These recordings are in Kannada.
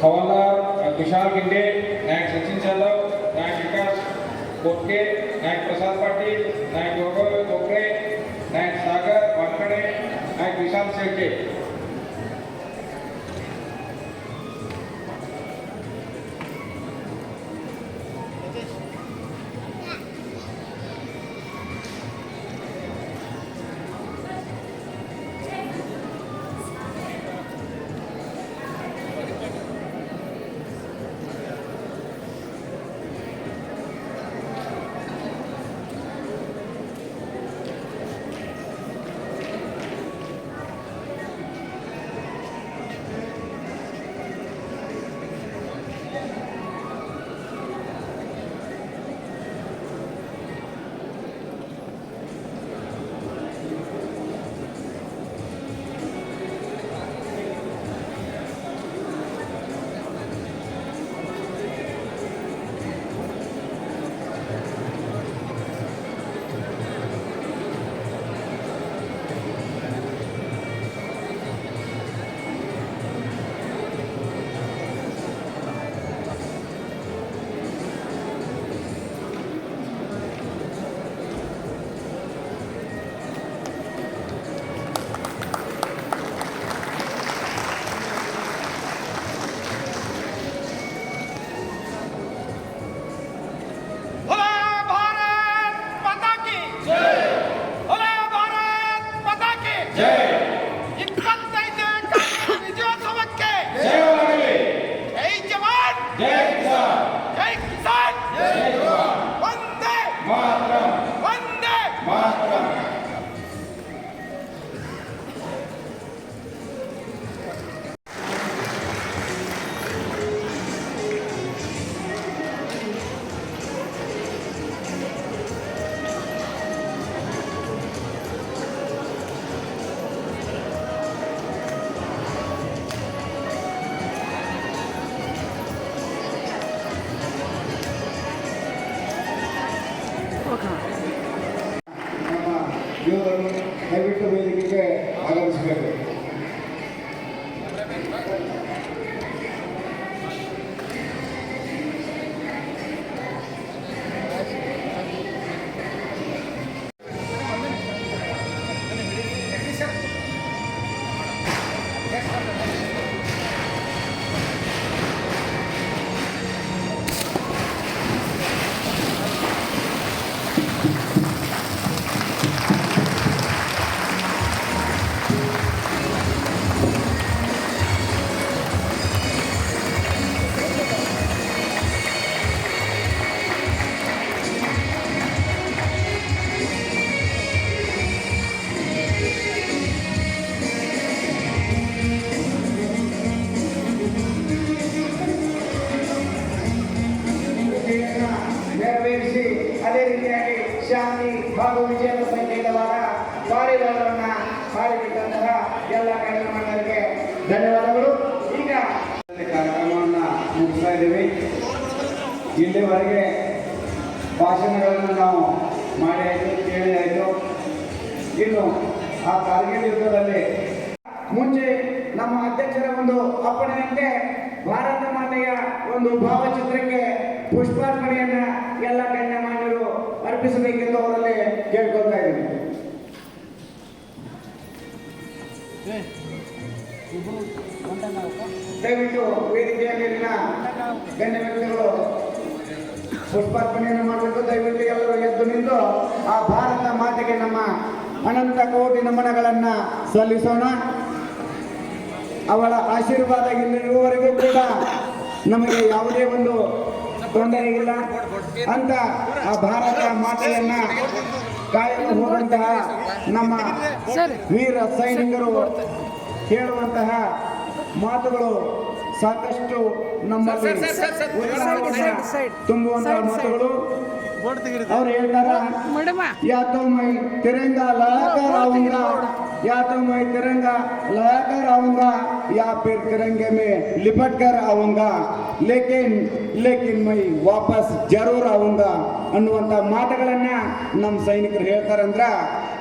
हवालदार विशाल गिंडे, नायक सचिन जाधव, नायक विकास कोटके, नायक प्रसाद पाटील, नायक गौरव कोकरे, नायक सागर वानखडे, नायक विशाल शेळके. ಯೋಧರು ದಯವಿಟ್ಟು ವೇದಿಕೆಗೆ ಆಗಮಿಸಬೇಕು. ನೆರವೇರಿಸಿ ಅದೇ ರೀತಿಯಾಗಿ ಶಾಂತಿ ಹಾಗೂ ವಿಜಯದ ಸಂಕೇತವಾದ ಪಾರಿವಾಳವನ್ನು ಮಾಡಿಬಿಟ್ಟಂತಹ ಎಲ್ಲ ಕಾರ್ಯಕ್ರಮಗಳಿಗೆ ಧನ್ಯವಾದಗಳು. ಈಗ ಕಾರ್ಯಕ್ರಮವನ್ನು ಮುಗಿಸ್ತಾ ಇದ್ದೀವಿ. ಇಲ್ಲಿವರೆಗೆ ಭಾಷಣಗಳನ್ನು ನಾವು ಮಾಡಿ ಆಯಿತು, ಕೇಳಿ ಆಯಿತು. ಇನ್ನು ಆ ಕಾರ್ಗಿಲ್ ಯುದ್ಧದಲ್ಲಿ ಮುಂಚೆ ನಮ್ಮ ಅಧ್ಯಕ್ಷರ ಒಂದು ಅಪ್ಪಣೆಯಂತೆ ಭಾರತ ಮಾತೆಯ ಒಂದು ಭಾವಚಿತ್ರಕ್ಕೆ ಪುಷ್ಪಾರ್ಪಣೆಯನ್ನ ಎಲ್ಲ ಗಣ್ಯಮಾನ್ಯರು ಅರ್ಪಿಸಬೇಕೆಂದು ಅವರಲ್ಲಿ ಕೇಳ್ಕೊಳ್ತಾ ಇದ್ದೀನಿ. ದಯವಿಟ್ಟು ವೇದಿಕೆಯ ಮೇಲಿನ ಗಣ್ಯ ವ್ಯಕ್ತಿಗಳು ಪುಷ್ಪಾರ್ಪಣೆಯನ್ನು ಮಾಡಬೇಕು. ದಯವಿಟ್ಟು ಎಲ್ಲರೂ ಎದ್ದು ನಿಂತು ಆ ಭಾರತ ಮಾತೆಗೆ ನಮ್ಮ ಅನಂತ ಕೋಟಿ ನಮನಗಳನ್ನ ಸಲ್ಲಿಸೋಣ. ಅವಳ ಆಶೀರ್ವಾದ ಇಲ್ಲಿರುವವರೆಗೂ ಕೂಡ ನಮಗೆ ಯಾವುದೇ ಒಂದು ತೊಂದರೆ ಇಲ್ಲ ಅಂತ ಆ ಭಾರತ ಮಾತೆಯನ್ನ ಕಾಯಲು ಹೋಗುವಂತಹ ನಮ್ಮ ವೀರ ಸೈನಿಕರು ಹೇಳುವಂತಹ ಮಾತುಗಳು ಸಾಕಷ್ಟು ನಮ್ಮಲ್ಲಿ ತುಂಬುವಂತಹ ಮಾತುಗಳು. और या तो मैं तिरंगा लहराकर आऊंगा, या तो मैं तिरंगा लहराकर आऊंगा, या फिर तिरंगे में लिपट कर आऊंगा, लेकिन मैं वापस जरूर आऊंगा ಅನ್ನುವಂಥ ಮಾತುಗಳನ್ನ ನಮ್ಮ ಸೈನಿಕರು ಹೇಳ್ತಾರಂದ್ರ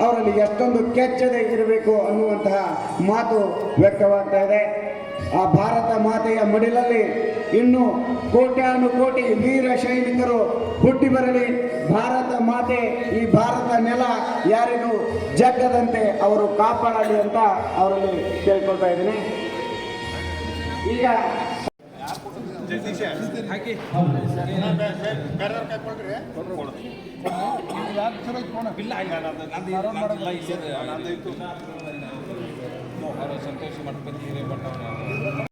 ಅವರಲ್ಲಿ ಎಷ್ಟೊಂದು ಕೆಚ್ಚದೆ ಇರಬೇಕು ಅನ್ನುವಂತಹ ಮಾತು ವ್ಯಕ್ತವಾಗ್ತಾ ಇದೆ. ಆ ಭಾರತ ಮಾತೆಯ ಮಡಿಲಲ್ಲಿ ಇನ್ನು ಕೋಟ್ಯಾನು ಕೋಟಿ ವೀರ ಸೈನಿಕರು ಹುಟ್ಟಿ ಬರಲಿ. ಭಾರತ ಮಾತೆ, ಈ ಭಾರತ ನೆಲ ಯಾರಿಗೂ ಜಗ್ಗದಂತೆ ಅವರು ಕಾಪಾಡಲಿ ಅಂತ ಅವರಲ್ಲಿ ಕೇಳ್ಕೊಳ್ತಾ ಇದ್ದೀನಿ. ಈಗ ಸಂತೋಷ ಮಾಡ್ಕೊಂಡು